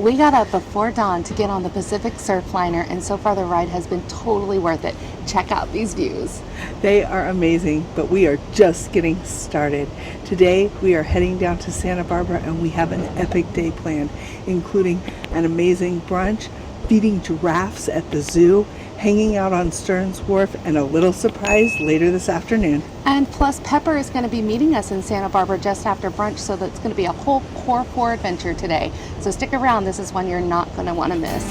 We got up before dawn to get on the Pacific Surfliner, and so far the ride has been totally worth it. Check out these views. They are amazing, but we are just getting started. Today we are heading down to Santa Barbara and we have an epic day planned, including an amazing brunch, feeding giraffes at the zoo, hanging out on Stearns Wharf, and a little surprise later this afternoon. And plus Pepper is going to be meeting us in Santa Barbara just after brunch, so that's going to be a whole Core 4 adventure today. So stick around, this is one you're not going to want to miss.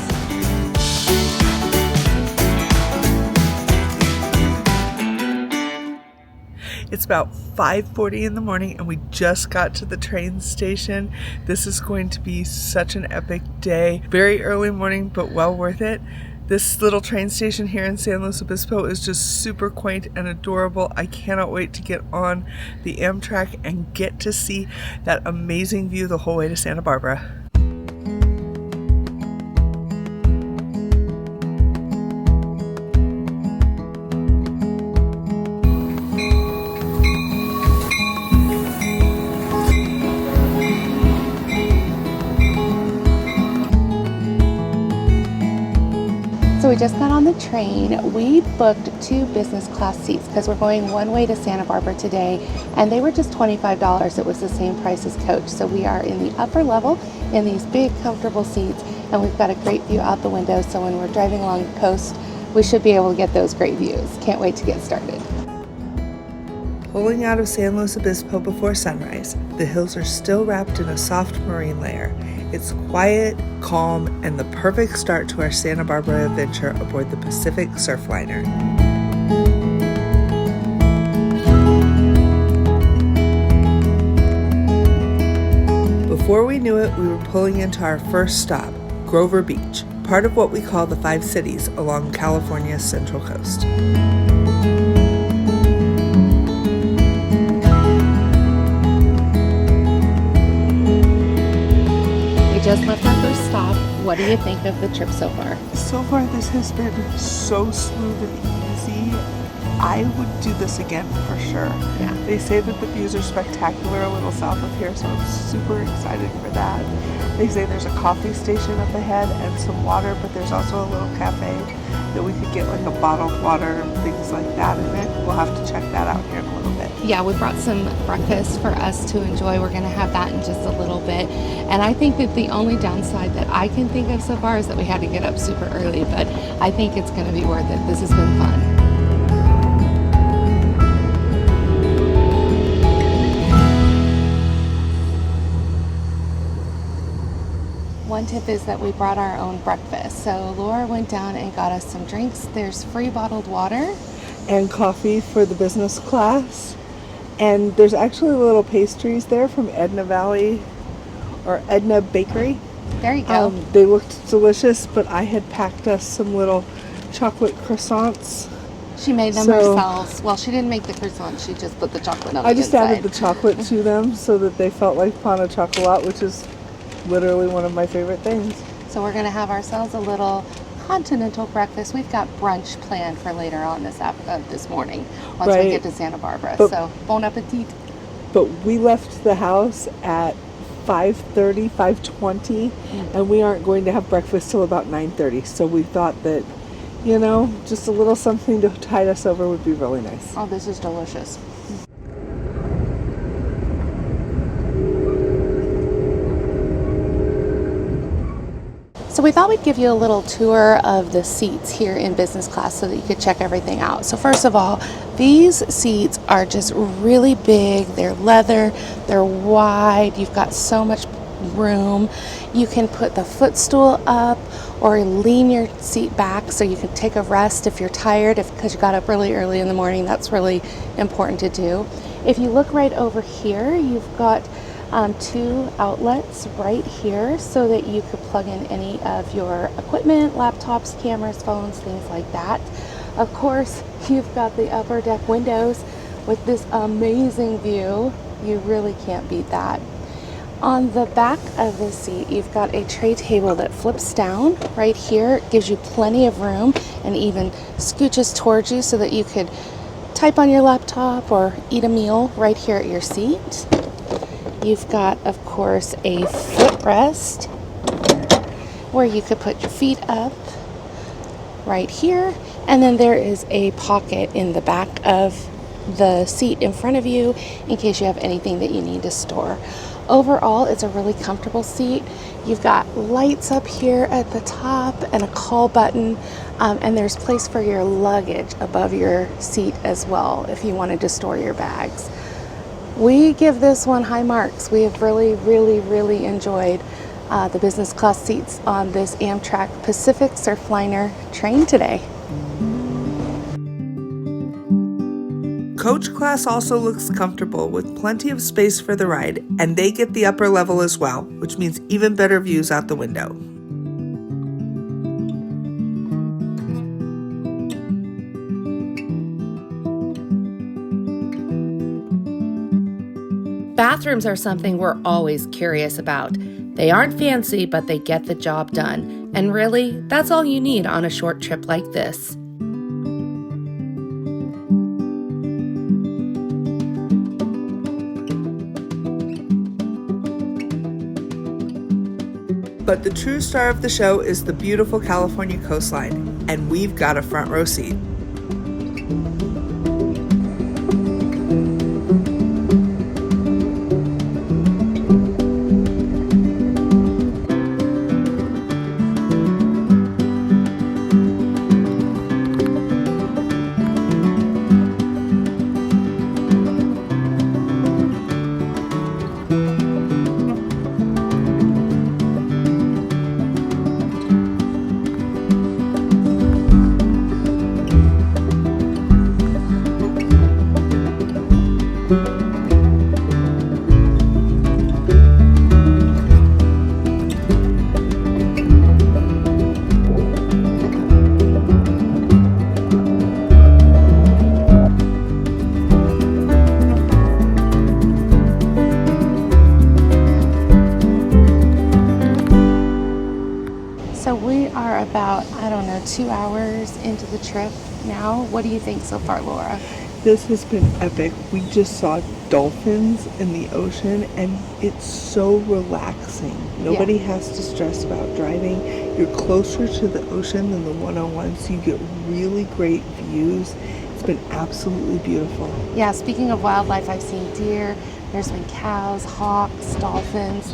It's about 5:40 in the morning and we just got to the train station. This is going to be such an epic day. Very early morning, but well worth it. This little train station here in San Luis Obispo is just super quaint and adorable. I cannot wait to get on the Amtrak and get to see that amazing view the whole way to Santa Barbara. So we just got on the train. We booked 2 business class seats because we're going one way to Santa Barbara today, and they were just $25. It was the same price as coach. So we are in the upper level in these big comfortable seats, and we've got a great view out the window. So when we're driving along the coast, we should be able to get those great views. Can't wait to get started. Pulling out of San Luis Obispo before sunrise, the hills are still wrapped in a soft marine layer. It's quiet, calm, and the perfect start to our Santa Barbara adventure aboard the Pacific Surfliner. Before we knew it, we were pulling into our first stop, Grover Beach, part of what we call the 5 cities along California's central coast. Just left our first stop. What do you think of the trip so far? So far this has been so smooth and easy. I would do this again for sure. Yeah. They say that the views are spectacular a little south of here, so I'm super excited for that. They say there's a coffee station up ahead and some water, but there's also a little cafe that we could get like a bottled water and things like that in it. We'll have to check that out here in a little bit. Yeah, we brought some breakfast for us to enjoy. We're going to have that in just a little bit. And I think that the only downside that I can think of so far is that we had to get up super early, but I think it's going to be worth it. This has been fun. One tip is that we brought our own breakfast. So Laura went down and got us some drinks. There's free bottled water. And coffee for the business class. And there's actually little pastries there from Edna Valley or Edna Bakery. There you go. They looked delicious, but I had packed us some little chocolate croissants. She made them herself. Well, she didn't make the croissants. She just put the chocolate on the inside. I just added the chocolate to them so that they felt like pan au chocolat, which is literally one of my favorite things. So we're going to have ourselves a little continental breakfast. We've got brunch planned for later on this morning once we get to Santa Barbara. So bon appetit. But we left the house at 5:30, 5:20, and we aren't going to have breakfast till about 9:30. So we thought that, you know, just a little something to tide us over would be really nice. Oh, this is delicious. So we thought we'd give you a little tour of the seats here in business class so that you could check everything out. So first of all, these seats are just really big. They're leather, they're wide, you've got so much room. You can put the footstool up or lean your seat back so you can take a rest if you're tired, because you got up really early in the morning. That's really important to do. If you look right over here, you've got 2 outlets right here so that you could plug in any of your equipment, laptops, cameras, phones, things like that. Of course, you've got the upper deck windows with this amazing view. You really can't beat that. On the back of the seat, you've got a tray table that flips down right here. It gives you plenty of room and even scooches towards you so that you could type on your laptop or eat a meal right here at your seat. You've got, of course, a footrest where you could put your feet up right here. And then there is a pocket in the back of the seat in front of you in case you have anything that you need to store. Overall, it's a really comfortable seat. You've got lights up here at the top and a call button, and there's place for your luggage above your seat as well if you wanted to store your bags. We give this one high marks. We have really enjoyed the business class seats on this Amtrak Pacific Surfliner train today. Coach class also looks comfortable with plenty of space for the ride, and they get the upper level as well, which means even better views out the window. Bathrooms are something we're always curious about. They aren't fancy, but they get the job done. And really, that's all you need on a short trip like this. But the true star of the show is the beautiful California coastline, and we've got a front row seat. So we are about, 2 hours into the trip now. What do you think so far, Laura? This has been epic. We just saw dolphins in the ocean, and it's so relaxing. Nobody has to stress about driving. You're closer to the ocean than the 101, so you get really great views. It's been absolutely beautiful. Yeah, speaking of wildlife, I've seen deer, there's been cows, hawks, dolphins,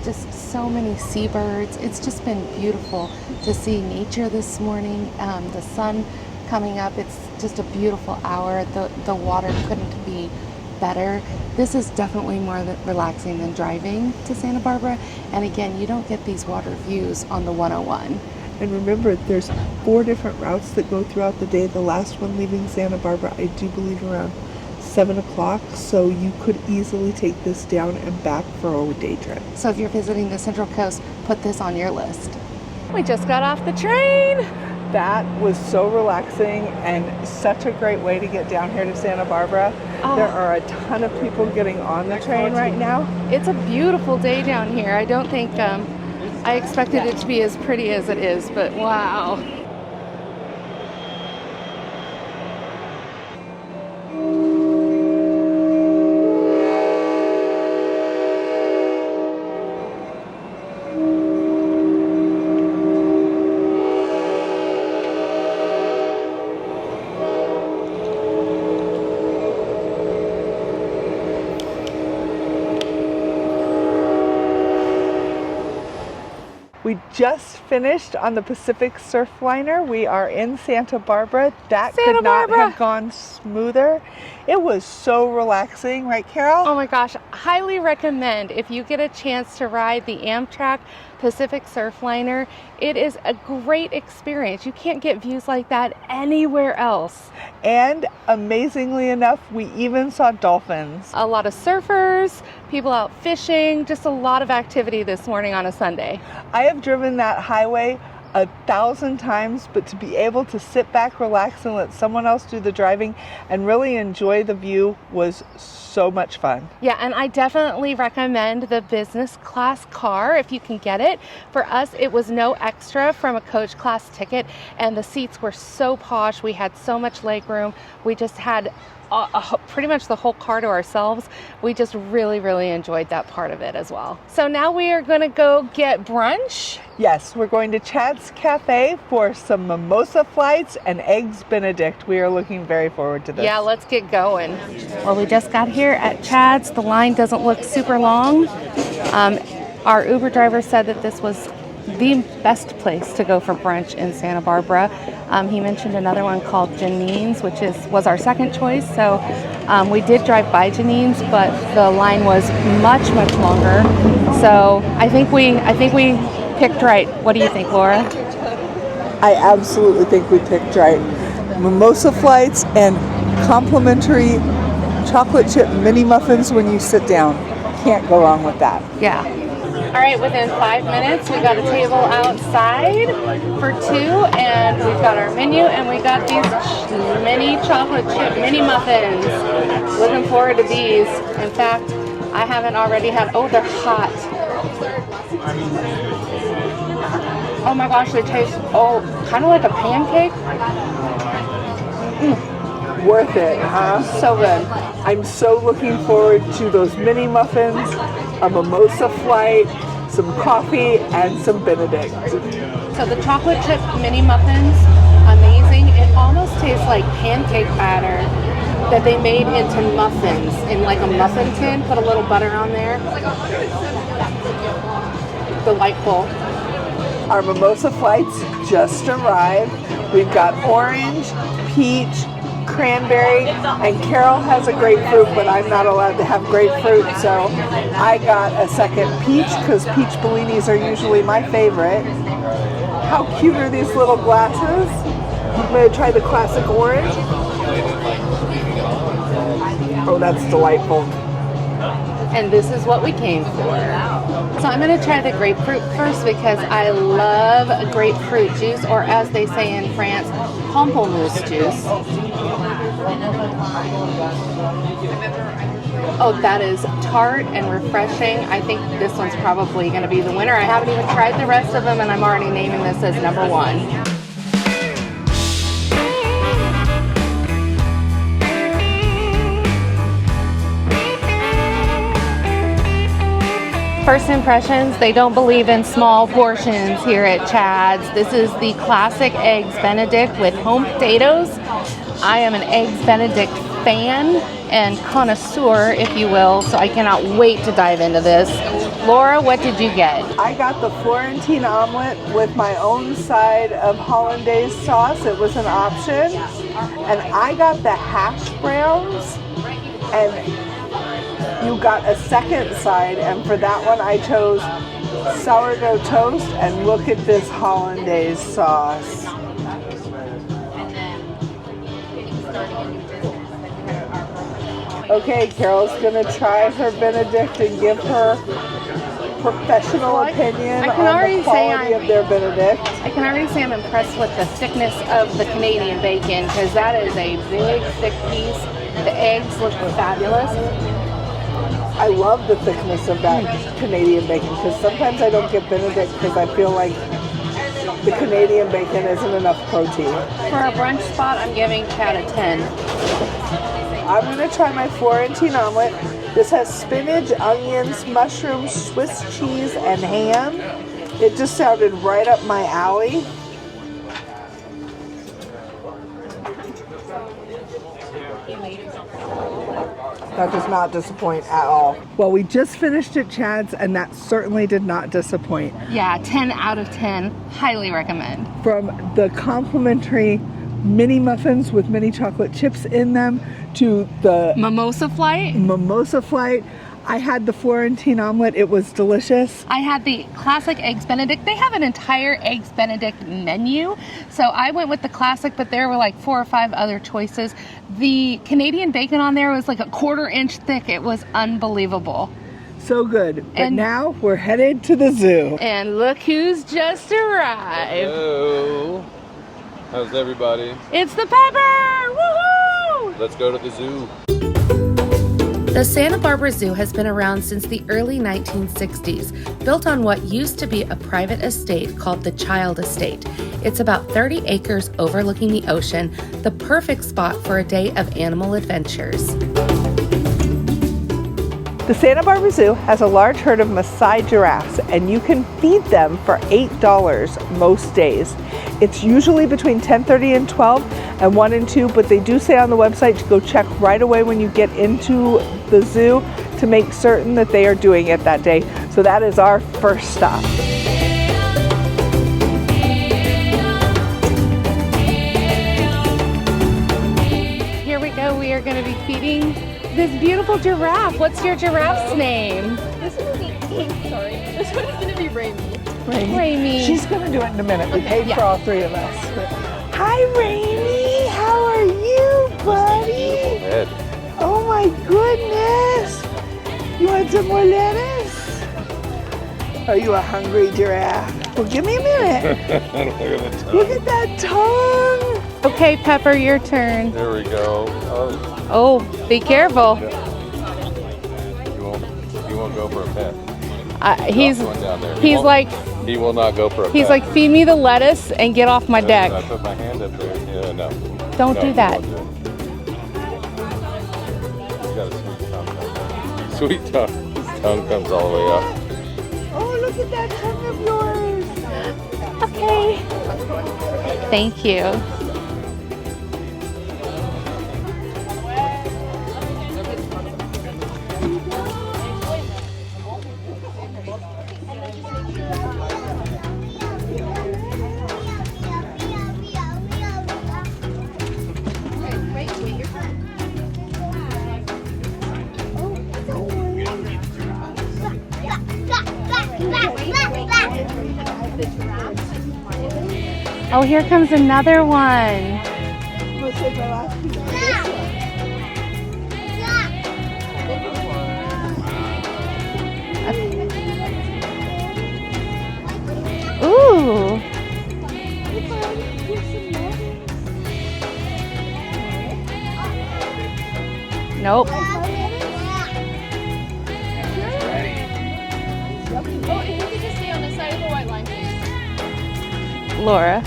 just so many seabirds. It's just been beautiful to see nature this morning. The sun coming up, it's just a beautiful hour. The water couldn't be better. This is definitely more relaxing than driving to Santa Barbara. And again, you don't get these water views on the 101. And remember, there's 4 different routes that go throughout the day. The last one leaving Santa Barbara, I do believe around 7 o'clock, so you could easily take this down and back for a day trip. So if you're visiting the Central Coast, put this on your list. We just got off the train. That was so relaxing and such a great way to get down here to Santa Barbara. There are a ton of people getting on the train right now. It's a beautiful day down here. I don't think I expected it to be as pretty as it is, but wow. We just finished on the Pacific Surfliner. We are in Santa Barbara. That could not have gone smoother. It was so relaxing, right, Carol? Oh my gosh, highly recommend if you get a chance to ride the Amtrak Pacific Surfliner. It is a great experience. You can't get views like that anywhere else. And amazingly enough, we even saw dolphins. A lot of surfers, people out fishing, just a lot of activity this morning on a Sunday. I have driven that highway 1,000 times, but to be able to sit back, relax, and let someone else do the driving and really enjoy the view was so much fun. Yeah, and I definitely recommend the business class car if you can get it. For us, it was no extra from a coach class ticket, and the seats were so posh. We had so much legroom. We just had pretty much the whole car to ourselves. We just really enjoyed that part of it as well. So now we are going to go get brunch. Yes, we're going to Chad's Cafe for some mimosa flights and eggs Benedict. We are looking very forward to this. Yeah, let's get going. Well, we just got here at Chad's. The line doesn't look super long. Our Uber driver said that this was the best place to go for brunch in Santa Barbara. He mentioned another one called Janine's, which was our second choice. So we did drive by Janine's, but the line was much longer. So I think we picked right. What do you think, Laura? I absolutely think we picked right. Mimosa flights and complimentary chocolate chip mini muffins when you sit down. Can't go wrong with that. Yeah. All right, within 5 minutes, we got a table outside for two, and we've got our menu, and we got these mini chocolate chip mini muffins. Looking forward to these. In fact, I haven't already had, oh, they're hot. Oh my gosh, they taste, kind of like a pancake. Worth it, huh? So good. I'm so looking forward to those mini muffins, a mimosa flight, some coffee, and some Benedict. So the chocolate chip mini muffins, amazing. It almost tastes like pancake batter that they made into muffins in like a muffin tin. Put a little butter on there. Delightful. Our mimosa flights just arrived. We've got orange, peach, cranberry, and Carol has a grapefruit, but I'm not allowed to have grapefruit, so I got a second peach because peach bellinis are usually my favorite. How cute are these little glasses? I'm going to try the classic orange. Oh, that's delightful. And this is what we came for. So I'm going to try the grapefruit first because I love grapefruit juice, or as they say in France, pamplemousse juice. Oh, that is tart and refreshing. I think this one's probably going to be the winner. I haven't even tried the rest of them, and I'm already naming this as number one. First impressions, they don't believe in small portions here at Chad's. This is the classic Eggs Benedict with home potatoes. I am an Eggs Benedict fan and connoisseur, if you will, so I cannot wait to dive into this. Laura, what did you get? I got the Florentine omelet with my own side of hollandaise sauce. It was an option. And I got the hash browns, and you got a second side, and for that one I chose sourdough toast, and look at this hollandaise sauce. Okay, Carol's gonna try her Benedict and give her professional opinion on the quality of their Benedict. I can already say I'm impressed with the thickness of the Canadian bacon, because that is a big, thick piece. The eggs look fabulous. I love the thickness of that Canadian bacon, because sometimes I don't get Benedict because I feel like the Canadian bacon isn't enough protein. For a brunch spot, I'm giving Chad a 10. I'm going to try my Florentine omelet. This has spinach, onions, mushrooms, Swiss cheese, and ham. It just sounded right up my alley. That does not disappoint at all. Well, we just finished at Chad's, and that certainly did not disappoint. Yeah, 10 out of 10. Highly recommend. From the complimentary mini muffins with mini chocolate chips in them to the Mimosa flight. I had the Florentine omelet. It was delicious. I had the classic Eggs Benedict. They have an entire Eggs Benedict menu. So I went with the classic, but there were like 4 or 5 other choices. The Canadian bacon on there was like a 1/4 inch thick. It was unbelievable. So good. But And now we're headed to the zoo. And look who's just arrived. Hello. How's everybody? It's the Pepper! Woohoo! Let's go to the zoo. The Santa Barbara Zoo has been around since the early 1960s, built on what used to be a private estate called the Child Estate. It's about 30 acres overlooking the ocean, the perfect spot for a day of animal adventures. The Santa Barbara Zoo has a large herd of Maasai giraffes, and you can feed them for $8 most days. It's usually between 10:30 and 12 and 1 and 2, but they do say on the website to go check right away when you get into the zoo to make certain that they are doing it that day. So that is our first stop. Here we go. We are going to be feeding this beautiful giraffe. What's your giraffe's name? This one is sorry. This one is going to be Raimi. Raimi. She's going to do it in a minute. We paid yeah. for all three of us. Hi, Raimi. How are you, buddy? Head. Oh my goodness. You want some more lettuce? Are you a hungry giraffe? Well, give me a minute. Look at that tongue. Okay, Pepper, your turn. There we go. Oh, be careful. You won't go for a pet. He's Drop one down there. like He will not go for a he's pet. like, feed me the lettuce and get off my deck. I put my hand up there. Yeah, no. Don't No, do he that. won't do it. He's got a sweet tongue. Sweet tongue. His tongue comes all the way up. Oh, look at that tongue of yours. Okay. Thank you. Oh, here comes another one. Ooh. Nope. Oh, if you could just stay on the side of the white line, please. Laura.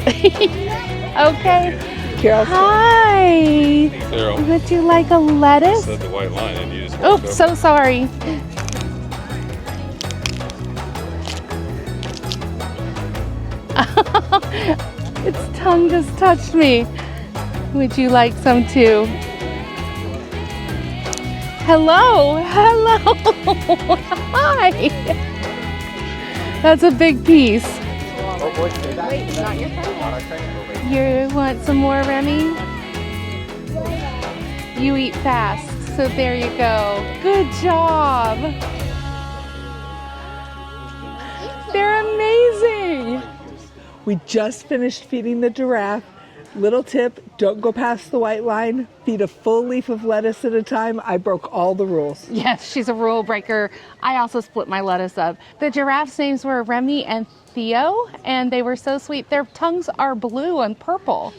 Okay. Carol. Hi. Carol. Would you like a lettuce? Said the white line and you just Oh, walked over. so sorry. Its tongue just touched me. Would you like some too? Hello, hello. Hi. That's a big piece. Wait, it's not your turn. You want some more, Remy? You eat fast, so there you go. Good job. They're amazing. We just finished feeding the giraffe. Little tip, don't go past the white line. Feed a full leaf of lettuce at a time. I broke all the rules. Yes, she's a rule breaker. I also split my lettuce up. The giraffes' names were Remy and Theo, and they were so sweet. Their tongues are blue and purple.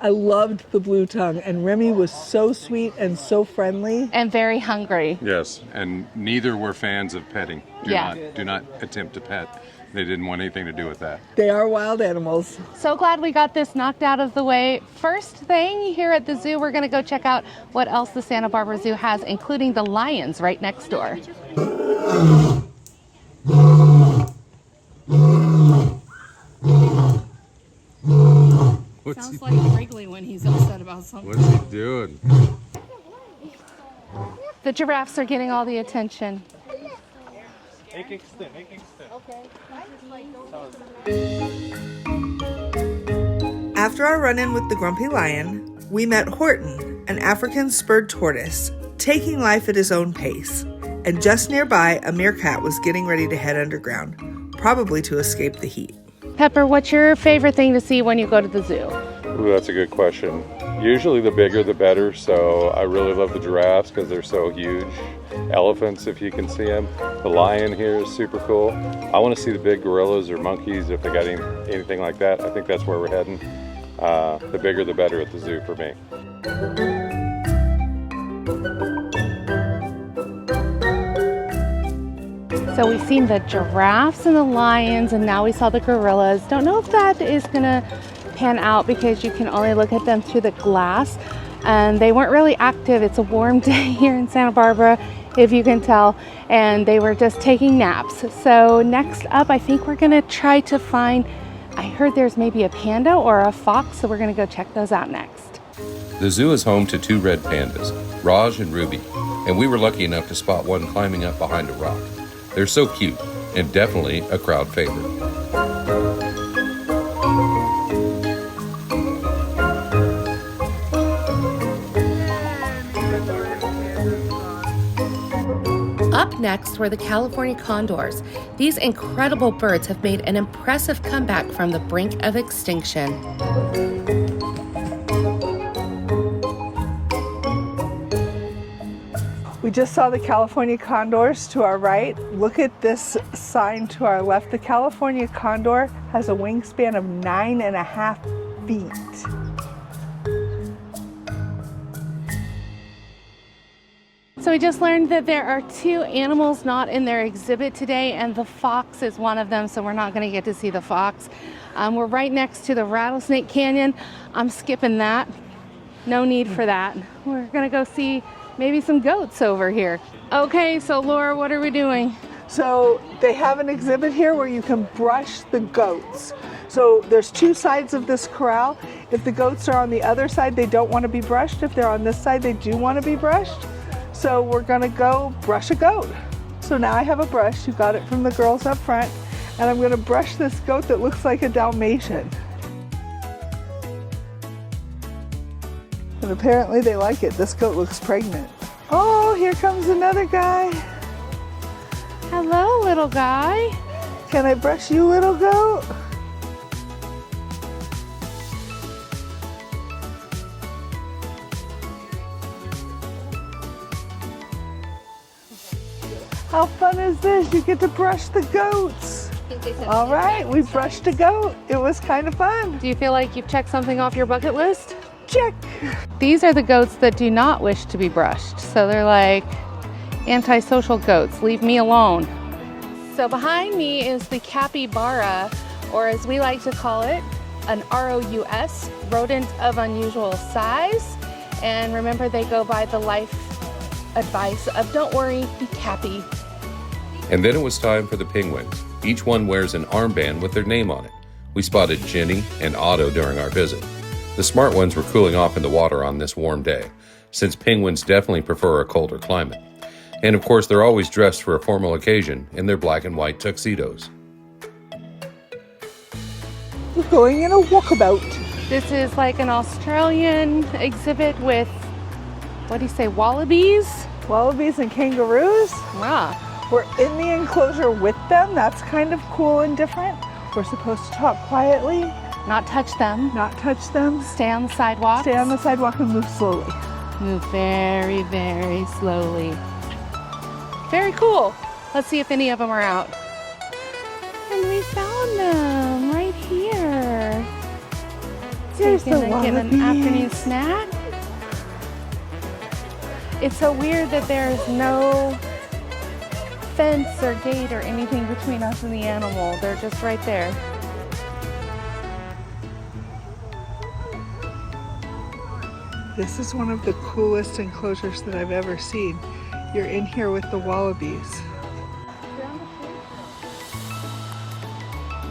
I loved the blue tongue, and Remy was so sweet and so friendly. And very hungry. Yes, and neither were fans of petting. Do not attempt to pet. They didn't want anything to do with that. They are wild animals. So glad we got this knocked out of the way. First thing here at the zoo, we're gonna go check out what else the Santa Barbara Zoo has, including the lions right next door. Sounds like Wrigley when he's upset about something. What's he doing? The giraffes are getting all the attention. After our run-in with the grumpy lion, we met Horton, an African spurred tortoise, taking life at his own pace. And just nearby, a meerkat was getting ready to head underground, probably to escape the heat. Pepper, what's your favorite thing to see when you go to the zoo? Ooh, that's a good question. Usually the bigger the better, so I really love the giraffes because they're so huge. Elephants, if you can see them. The lion here is super cool. I want to see the big gorillas or monkeys if they got anything like that. I think that's where we're heading. The bigger the better at the zoo for me. So we've seen the giraffes and the lions, and now we saw the gorillas. Don't know if that is gonna pan out because you can only look at them through the glass, and they weren't really active. It's a warm day here in Santa Barbara, if you can tell, and they were just taking naps. So next up, I think we're gonna try to find, I heard there's maybe a panda or a fox, so we're gonna go check those out next. The zoo is home to 2 red pandas, Raj and Ruby, and we were lucky enough to spot one climbing up behind a rock. They're so cute, and definitely a crowd favorite. Up next were the California condors. These incredible birds have made an impressive comeback from the brink of extinction. We just saw the California condors to our right. Look at this sign to our left. The California condor has a wingspan of 9.5 feet. So we just learned that there are 2 animals not in their exhibit today, and the fox is one of them, so we're not going to get to see the fox. We're right next to the Rattlesnake Canyon. I'm skipping that. No need for that. We're going to go see maybe some goats over here. Okay, so Laura, what are we doing? So they have an exhibit here where you can brush the goats. So there's 2 sides of this corral. If the goats are on the other side, they don't want to be brushed. If they're on this side, they do want to be brushed. So we're gonna go brush a goat. So now I have a brush. You got it from the girls up front. And I'm gonna brush this goat that looks like a Dalmatian. And apparently they like it. This goat looks pregnant. Oh, here comes another guy. Hello, little guy. Can I brush you, little goat? How fun is this? You get to brush the goats. All right, we brushed a goat. It was kind of fun. Do you feel like you've checked something off your bucket list? Check. These are the goats that do not wish to be brushed. So they're like antisocial goats. Leave me alone. So behind me is the capybara, or as we like to call it, an ROUS, rodent of unusual size. And remember, they go by the life advice of don't worry, be cappy. And then it was time for the penguins. Each one wears an armband with their name on it. We spotted Jenny and Otto during our visit. The smart ones were cooling off in the water on this warm day, since penguins definitely prefer a colder climate. And of course, they're always dressed for a formal occasion in their black and white tuxedos. We're going in a walkabout. This is like an Australian exhibit with, what do you say, wallabies? Wallabies and kangaroos. Wow. We're in the enclosure with them. That's kind of cool and different. We're supposed to talk quietly. Not touch them. Not touch them. Stay on the sidewalk. Stay on the sidewalk and move slowly. Move very, very slowly. Very cool. Let's see if any of them are out. And we found them right here. Here's so you the can get an wallabies. afternoon snack. It's so weird that there's no fence or gate or anything between us and the animal. They're just right there. This is one of the coolest enclosures that I've ever seen. You're in here with the wallabies.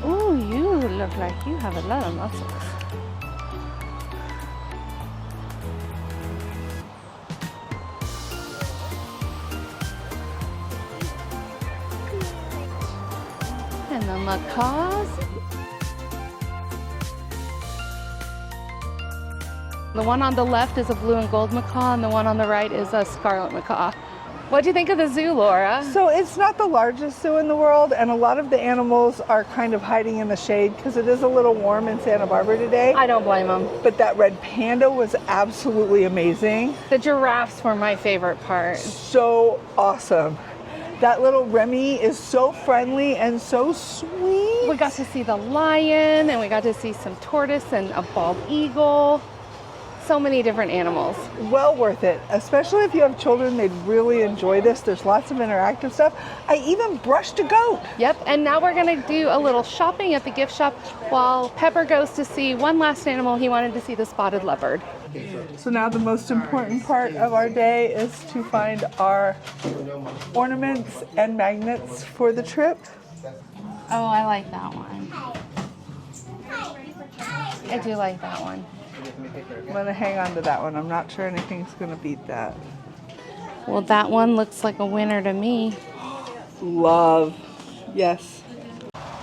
Oh, you look like you have a lot of muscles. And the macaws. The one on the left is a blue and gold macaw, and the one on the right is a scarlet macaw. What do you think of the zoo, Laura? So it's not the largest zoo in the world, and a lot of the animals are kind of hiding in the shade because it is a little warm in Santa Barbara today. I don't blame them. But that red panda was absolutely amazing. The giraffes were my favorite part. So awesome. That little Remy is so friendly and so sweet. We got to see the lion, and we got to see some tortoise and a bald eagle. so many different animals. Well worth it, especially if you have children. They'd really enjoy this. There's lots of interactive stuff. I even brushed a goat. Yep, and now we're gonna do a little shopping at the gift shop while Pepper goes to see one last animal. He wanted to see the spotted leopard. So now the most important part of our day is to find our ornaments and magnets for the trip. Oh, I like that one. I do like that one. I'm gonna hang on to that one. I'm not sure anything's gonna beat that. Well, that one looks like a winner to me. Love. Yes.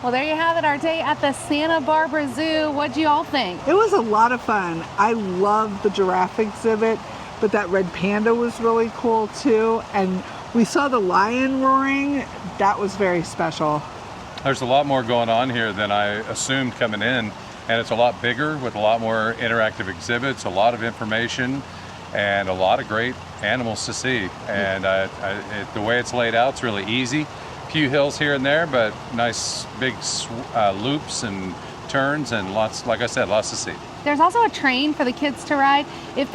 Well, there you have it, our day at the Santa Barbara Zoo. What'd you all think? It was a lot of fun. I love the giraffe exhibit, but that red panda was really cool too. And we saw the lion roaring. That was very special. There's a lot more going on here than I assumed coming in, and it's a lot bigger with a lot more interactive exhibits, a lot of information, and a lot of great animals to see. And the way it's laid out, it's really easy. Few hills here and there, but nice big loops and turns, and lots, like I said, lots to see. There's also a train for the kids to ride. If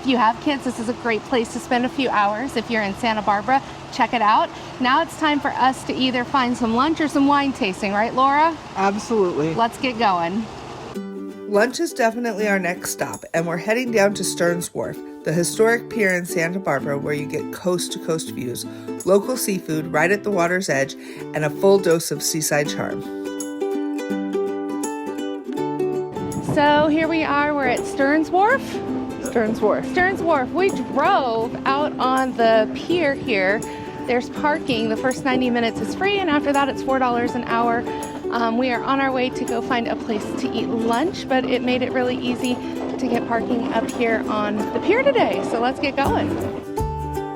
you have kids, this is a great place to spend a few hours. If you're in Santa Barbara, check it out. Now it's time for us to either find some lunch or some wine tasting, right, Laura? Absolutely. Let's get going. Lunch is definitely our next stop, and we're heading down to Stearns Wharf, the historic pier in Santa Barbara where you get coast-to-coast views, local seafood right at the water's edge, and a full dose of seaside charm. So here we are, we're at Stearns Wharf. Stearns Wharf. Stearns Wharf. We drove out on the pier here. There's parking. The first 90 minutes is free, and after that it's $4 an hour. We are on our way to go find a place to eat lunch, but it made it really easy to get parking up here on the pier today. So let's get going.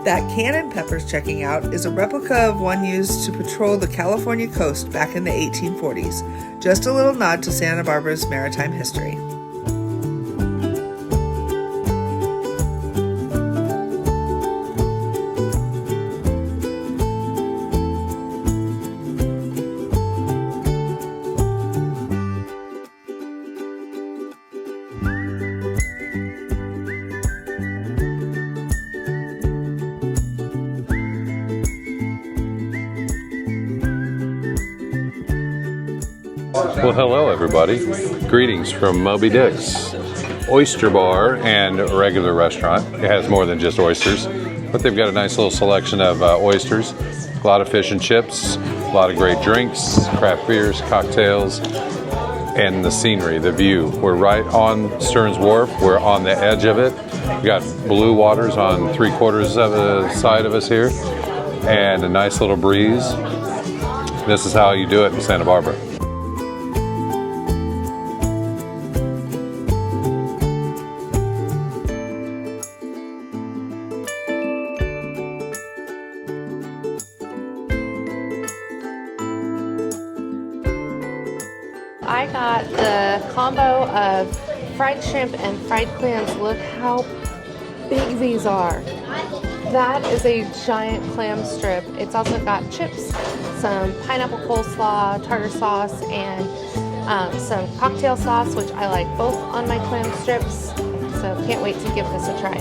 That cannon Pepper's checking out is a replica of one used to patrol the California coast back in the 1840s. Just a little nod to Santa Barbara's maritime history. Well, hello everybody. Greetings from Moby Dick's Oyster Bar and regular restaurant. It has more than just oysters, but they've got a nice little selection of oysters, a lot of fish and chips, a lot of great drinks, craft beers, cocktails, and the scenery, the view. We're right on Stearns Wharf. We're on the edge of it. We got blue waters on 3/4 of the side of us here, and a nice little breeze. This is how you do it in Santa Barbara. I got the combo of fried shrimp and fried clams. Look how big these are. That is a giant clam strip. It's also got chips, some pineapple coleslaw, tartar sauce, and some cocktail sauce, which I like both on my clam strips. So can't wait to give this a try.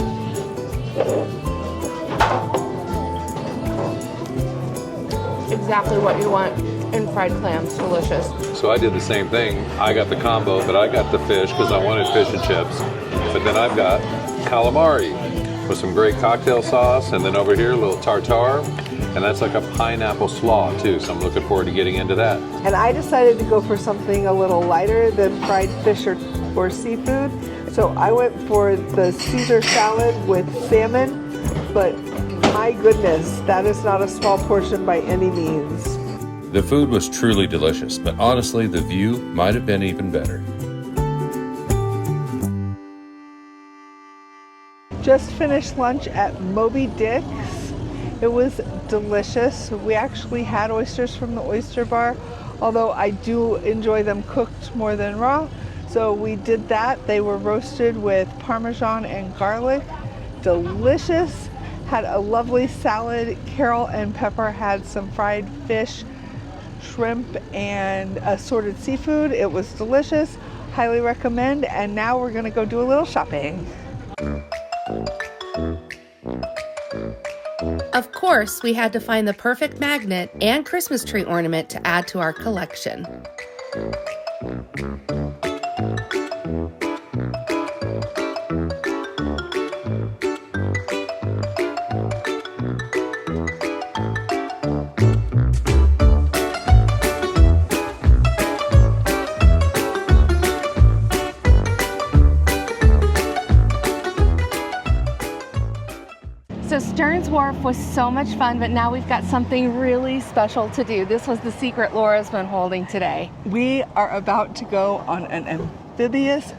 Exactly what you want in fried clams. Delicious. So I did the same thing. I got the combo, but I got the fish because I wanted fish and chips. But then I've got calamari with some great cocktail sauce, and then over here a little tartare, and that's like a pineapple slaw too. So I'm looking forward to getting into that. And I decided to go for something a little lighter than fried fish or seafood. So I went for the Caesar salad with salmon, but my goodness, that is not a small portion by any means. The food was truly delicious, but honestly, the view might have been even better. Just finished lunch at Moby Dick's. It was delicious. We actually had oysters from the oyster bar, although I do enjoy them cooked more than raw. So we did that. They were roasted with Parmesan and garlic. Delicious. Had a lovely salad. Carol and Pepper had some fried fish, shrimp, and assorted seafood. It was delicious. Highly recommend. And now we're gonna go do a little shopping. course, we had to find the perfect magnet and Christmas tree ornament to add to our collection. So Stearns Wharf was so much fun, but now we've got something really special to do. This was the secret Laura's been holding today. We are about to go on an amphibious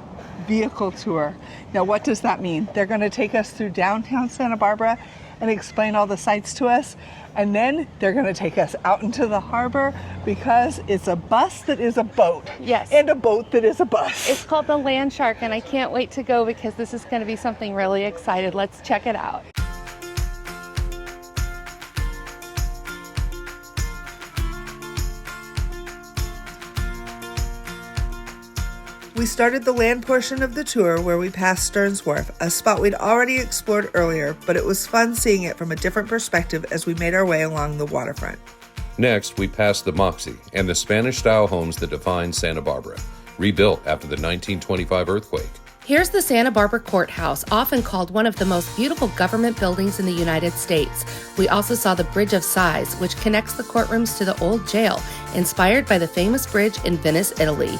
vehicle tour. Now, what does that mean? They're going to take us through downtown Santa Barbara and explain all the sights to us. And then they're going to take us out into the harbor because it's a bus that is a boat. Yes. And a boat that is a bus. It's called the LandShark, and I can't wait to go because this is going to be something really exciting. Let's check it out. We started the land portion of the tour where we passed Stearns Wharf, a spot we'd already explored earlier, but it was fun seeing it from a different perspective as we made our way along the waterfront. Next, we passed the Moxie and the Spanish-style homes that define Santa Barbara, rebuilt after the 1925 earthquake. Here's the Santa Barbara Courthouse, often called one of the most beautiful government buildings in the United States. We also saw the Bridge of Sighs, which connects the courtrooms to the old jail, inspired by the famous bridge in Venice, Italy.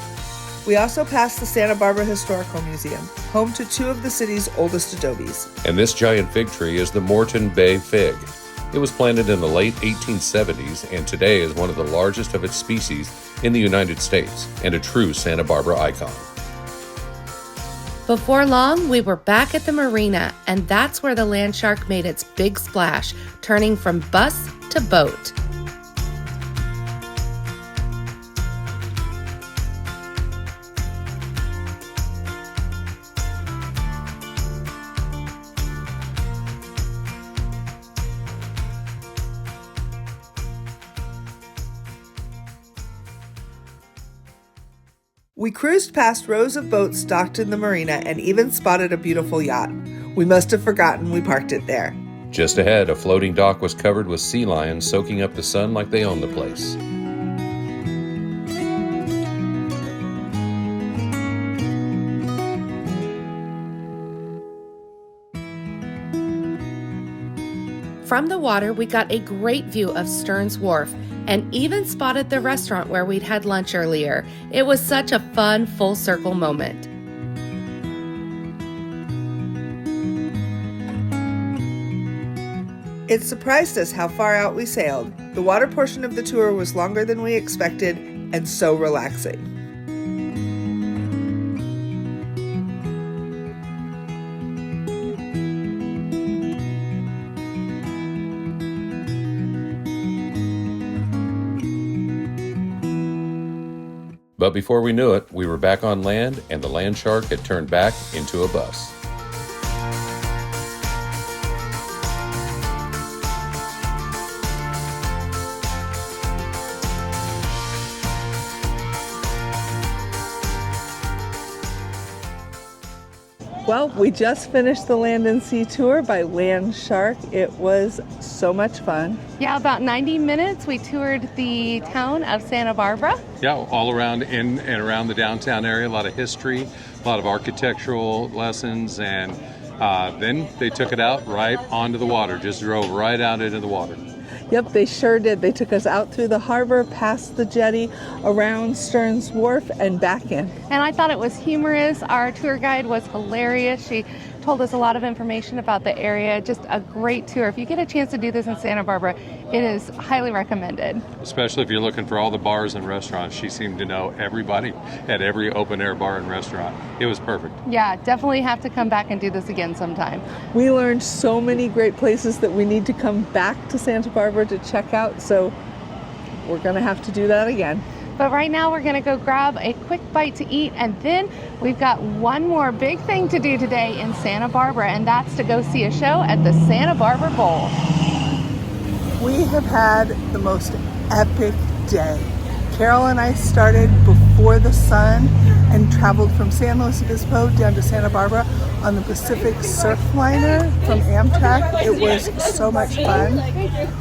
We also passed the Santa Barbara Historical Museum, home to two of the city's oldest adobes. And this giant fig tree is the Moreton Bay fig. It was planted in the late 1870s and today is one of the largest of its species in the United States and a true Santa Barbara icon. Before long, we were back at the marina, and that's where the LandShark made its big splash, turning from bus to boat. We cruised past rows of boats docked in the marina and even spotted a beautiful yacht. We must have forgotten we parked it there. Just ahead, a floating dock was covered with sea lions soaking up the sun like they owned the place. From the water, we got a great view of Stearns Wharf and even spotted the restaurant where we'd had lunch earlier. It was such a fun, full-circle moment. It surprised us how far out we sailed. The water portion of the tour was longer than we expected and so relaxing. But before we knew it, we were back on land and the LandShark had turned back into a bus. Well, we just finished the Land and Sea tour by LandShark. It was so much fun. Yeah, about 90 minutes. We toured the town of Santa Barbara. Yeah, all around in and around the downtown area, a lot of history, a lot of architectural lessons, and then they took it out right onto the water, just drove right out into the water. Yep, they sure did. They took us out through the harbor, past the jetty, around Stearns Wharf, and back in. And I thought it was humorous. Our tour guide was hilarious. She told us a lot of information about the area. Just a great tour. If you get a chance to do this in Santa Barbara, it is highly recommended. Especially if you're looking for all the bars and restaurants. She seemed to know everybody at every open air bar and restaurant. It was perfect. Yeah, definitely have to come back and do this again sometime. We learned so many great places that we need to come back to Santa Barbara to check out, so we're going to have to do that again. But right now we're gonna go grab a quick bite to eat, and then we've got one more big thing to do today in Santa Barbara, and that's to go see a show at the Santa Barbara Bowl. We have had the most epic day. Carol and I started before the sun and traveled from San Luis Obispo down to Santa Barbara on the Pacific Surfliner from Amtrak. It was so much fun.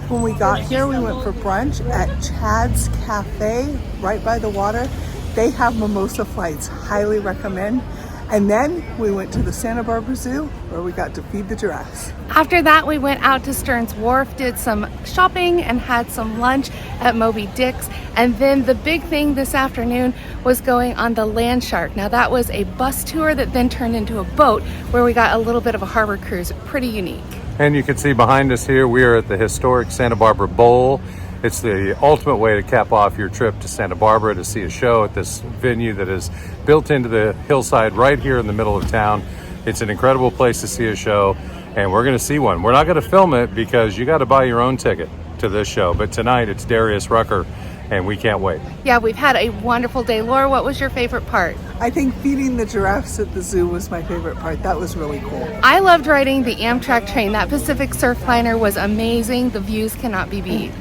When we got here, we went for brunch at Chad's Cafe right by the water. They have mimosa flights, highly recommend. And then we went to the Santa Barbara Zoo where we got to feed the giraffes. After that, we went out to Stearns Wharf, did some shopping, and had some lunch at Moby Dick's. And then the big thing this afternoon was going on the LandShark. Now that was a bus tour that then turned into a boat where we got a little bit of a harbor cruise. Pretty unique. And you can see behind us here, we are at the historic Santa Barbara Bowl. It's the ultimate way to cap off your trip to Santa Barbara to see a show at this venue that is built into the hillside right here in the middle of town. It's an incredible place to see a show, and we're going to see one. We're not going to film it because you got to buy your own ticket to this show, but tonight it's Darius Rucker, and we can't wait. Yeah, we've had a wonderful day. Laura, what was your favorite part? I think feeding the giraffes at the zoo was my favorite part. That was really cool. I loved riding the Amtrak train. That Pacific Surfliner was amazing. The views cannot be beat.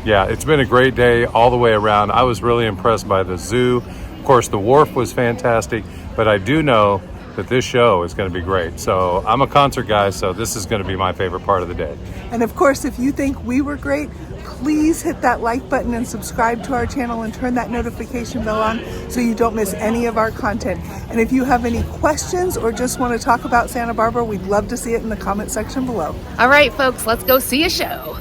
Yeah, it's been a great day all the way around. I was really impressed by the zoo. Of course, the wharf was fantastic, but I do know that this show is going to be great. So I'm a concert guy, so this is going to be my favorite part of the day. And of course, if you think we were great, please hit that like button and subscribe to our channel and turn that notification bell on so you don't miss any of our content. And if you have any questions or just want to talk about Santa Barbara, we'd love to see it in the comment section below. All right, folks, let's go see a show.